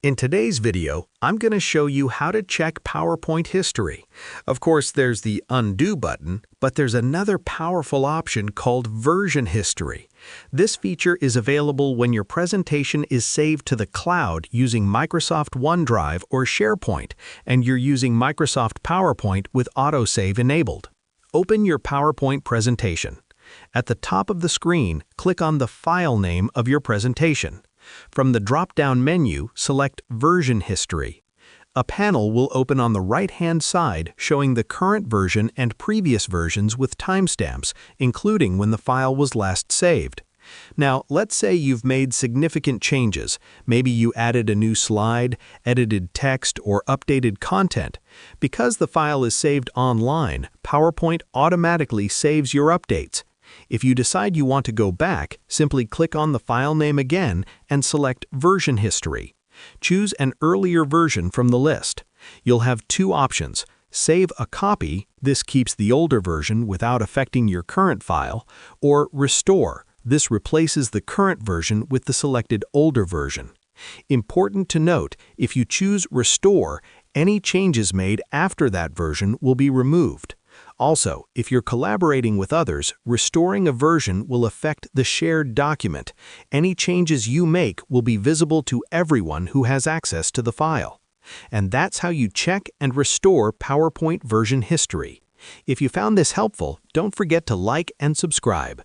In today's video, I'm going to show you how to check PowerPoint history. Of course, there's the Undo button, but there's another powerful option called Version History. This feature is available when your presentation is saved to the cloud using Microsoft OneDrive or SharePoint, and you're using Microsoft PowerPoint with autosave enabled. Open your PowerPoint presentation. At the top of the screen, click on the file name of your presentation. From the drop-down menu, select Version History. A panel will open on the right-hand side showing the current version and previous versions with timestamps, including when the file was last saved. Now, let's say you've made significant changes. Maybe you added a new slide, edited text, or updated content. Because the file is saved online, PowerPoint automatically saves your updates. If you decide you want to go back, simply click on the file name again and select Version History. Choose an earlier version from the list. You'll have two options: Save a copy, this keeps the older version without affecting your current file, or Restore, this replaces the current version with the selected older version. Important to note, if you choose Restore, any changes made after that version will be removed. Also, if you're collaborating with others, restoring a version will affect the shared document. Any changes you make will be visible to everyone who has access to the file. And that's how you check and restore PowerPoint version history. If you found this helpful, don't forget to like and subscribe.